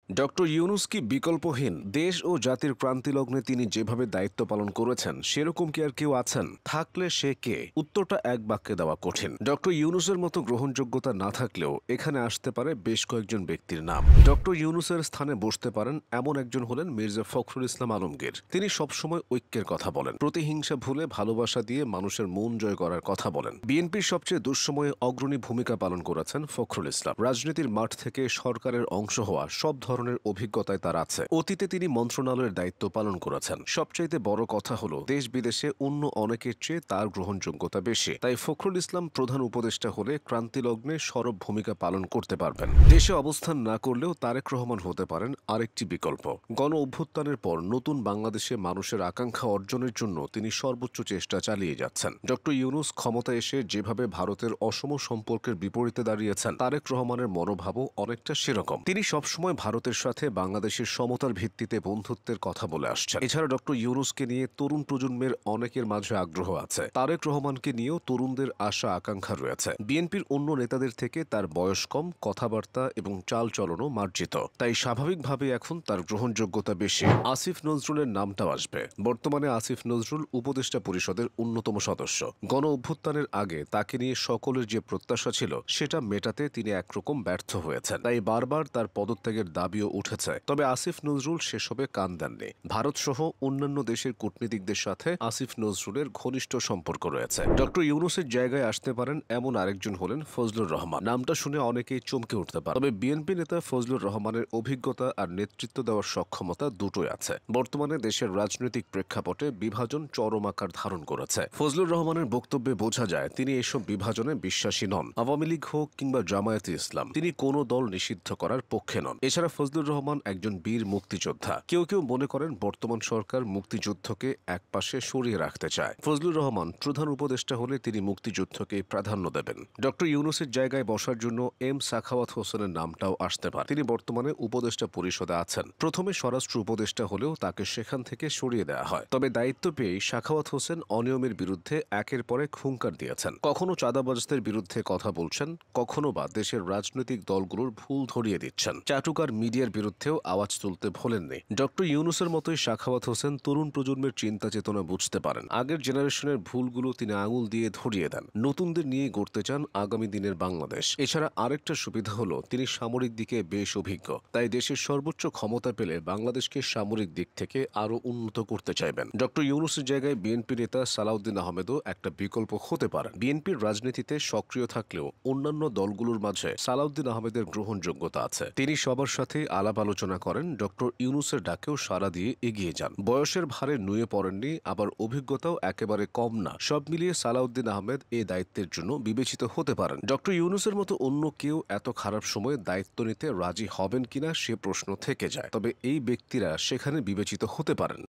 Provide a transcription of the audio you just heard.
Doctor Yunus কি বিকল্পহীন? দেশ ও জাতির ক্রান্তিলগ্নে তিনি যেভাবে দায়িত্ব পালন করেছেন সেরকম কি আর কেউ আছেন? থাকলে সে কে? উত্তরটা এক বাক্যে দেওয়া কঠিন। ডক্টর ইউনূসের মতো গ্রহণযোগ্যতা না থাকলেও এখানে আসতে পারে বেশ কয়েকজন ব্যক্তির নাম। ডক্টর ইউনূসের স্থানে বসতে পারেন এমন একজন হলেন মির্জা ফখরুল ইসলাম আলমগীর। তিনি সবসময় ঐক্যের কথা বলেন, প্রতিহিংসা ভুলে ভালোবাসা দিয়ে মানুষের মন জয় করার কথা বলেন। বিএনপির সবচেয়ে দুঃসময়ে অগ্রণী ভূমিকা পালন করেছেন ফখরুল ইসলাম। রাজনীতির মাঠ থেকে সরকারের অংশ হওয়া সব ধরনের অভিজ্ঞতায় তার আছে। অতীতে তিনি মন্ত্রণালয়ের দায়িত্ব পালন করেছেন। সবচাইতে বড় কথা হলো দেশ বিদেশে অন্য অনেকের চেয়ে তার গ্রহণযোগ্যতা বেশি। তাই ফখরুল ইসলাম প্রধান উপদেষ্টা হলে ক্রান্তিলগ্নে সরব ভূমিকা পালন করতে পারবেন। দেশে অবস্থান না করলেও তারেক রহমান হতে পারেন আরেকটি বিকল্প। গণ অভ্যুত্থানের পর নতুন বাংলাদেশে মানুষের আকাঙ্ক্ষা অর্জনের জন্য তিনি সর্বোচ্চ চেষ্টা চালিয়ে যাচ্ছেন। ডক্টর ইউনূস ক্ষমতায় এসে যেভাবে ভারতের অসম সম্পর্কের বিপরীতে দাঁড়িয়েছেন, তারেক রহমানের মনোভাবও অনেকটা সেরকম। তিনি সবসময় ভারতের সাথে বাংলাদেশের সমতার ভিত্তিতে বন্ধুত্বের কথা বলে আসছেন। এছাড়া ডক্টর ইউনূসকে নিয়ে তরুণ প্রজন্মের অনেকের মাঝে আগ্রহ আছে। তারেক রহমানকে নিয়েও তরুণদের আশা আকাঙ্ক্ষা রয়েছে। বিএনপির অন্য নেতাদের থেকে তার বয়স কম, কথাবার্তা এবং চালচলনও মার্জিত। তাই স্বাভাবিকভাবে এখন তার গ্রহণযোগ্যতা বেশি। আসিফ নজরুলের নামটাও আসবে। বর্তমানে আসিফ নজরুল উপদেষ্টা পরিষদের অন্যতম সদস্য। গণ অভ্যুত্থানের আগে তাকে নিয়ে সকলের যে প্রত্যাশা ছিল সেটা মেটাতে তিনি একরকম ব্যর্থ হয়েছেন। তাই বারবার তার পদত্যাগের দাবিও উঠেছে। তবে আসিফ নজরুল সেসবে কান দেননি। ভারত সহ অন্যান্য দেশের কূটনীতিকদের সাথে আসিফ নজরুলের ঘনিষ্ঠ সম্পর্ক রয়েছে। ডক্টর ইউনূসের জায়গায় আসতে পারেন এমন আরেকজন হলেন ফজলুর রহমান। নামটা শুনে অনেকেই চমকে উঠতে পারে। তবে বিএনপি নেতা ফজলুর রহমানের অভিজ্ঞতা আর নেতৃত্ব দেওয়ার সক্ষমতা দুটোই আছে। বর্তমানে দেশের রাজনৈতিক প্রেক্ষাপটে বিভাজন চরম আকার ধারণ করেছে। ফজলুর রহমানের বক্তব্যে বোঝা যায় তিনি এসব বিভাজনে বিশ্বাসী নন। আওয়ামী লীগ হোক কিংবা জামায়াতে ইসলাম, তিনি কোনো দল নিষিদ্ধ করার পক্ষে নন। এছাড়া ফজলুর রহমান একজন বীর মুক্তিযোদ্ধা। কেউ কেউ মনে করেন বর্তমান সরকার মুক্তিযুদ্ধকে একপাশে সরিয়ে রাখতে চায়। ফজলুর রহমান প্রধান উপদেষ্টা হলে তিনি মুক্তিযুদ্ধকে প্রাধান্য দেবেন। ডক্টর ইউনূসের জায়গায় বসার জন্য সাখাওয়াত হোসেনের নামটাও আসতে পারে। তিনি বর্তমানে উপদেষ্টা পরিষদে আছেন। প্রথমে স্বরাষ্ট্র উপদেষ্টা হলেও তাকে সেখান থেকে সরিয়ে দেওয়া হয়। তবে দায়িত্ব পেয়েই সাখাওয়াত হোসেন অনিয়মের বিরুদ্ধে একের পর এক হুঙ্কার দিয়েছেন। কখনো চাঁদাবাজদের বিরুদ্ধে কথা বলছেন, কখনো বা দেশের রাজনৈতিক দলগুলোর ভুল ধরিয়ে দিচ্ছেন। চাটুকার মিডিয়ার বিরুদ্ধেও আওয়াজ তুলতে ভোলেননি। ডক্টর ইউনূসের মতোই সাখাওয়াত হোসেন তরুণ প্রজন্মের চিন্তা চেতনা বুঝতে পারেন। আগের জেনারেশনের ভুলগুলো তিনি আঙুল দিয়ে ধরিয়ে দেন। নতুনদের নিয়ে গড়তে চান আগামী দিনের বাংলাদেশ। এছাড়া আরেকটা সুবিধা হলো তিনি সামরিক দিকে বেশ অভিজ্ঞ। তাই দেশের সর্বোচ্চ ক্ষমতা পেলে বাংলাদেশকে সামরিক দিক থেকে আরও উন্নত করতে চাইবেন। ডক্টর ইউনূসের জায়গায় বিএনপি নেতা সালাউদ্দিন আহমেদও একটা বিকল্প হতে পারেন। বিএনপির রাজনীতিতে সক্রিয় থাকলেও অন্যান্য দলগুলোর মাঝে সালাউদ্দিন আহমেদের গ্রহণযোগ্যতা আছে। তিনি সবার সাথে আলাপ আলোচনা করেন, ডক্টর ইউনূসের ডাকেও সাড়া দিয়ে এগিয়ে যান। বয়সের ভারে নুয়ে পড়েননি, আবার অভিজ্ঞতাও একেবারে কম না। সব মিলিয়ে সালাউদ্দিন আহমেদ এই দায়িত্বের জন্য বিবেচিত হতে পারেন। ডক্টর ইউনূসের মতো অন্য কেউ এত খারাপ সময়ে দায়িত্ব নিতে রাজি হবেন কিনা সে প্রশ্ন থেকে যায়। তবে এই ব্যক্তিরা সেখানে বিবেচিত হতে পারেন।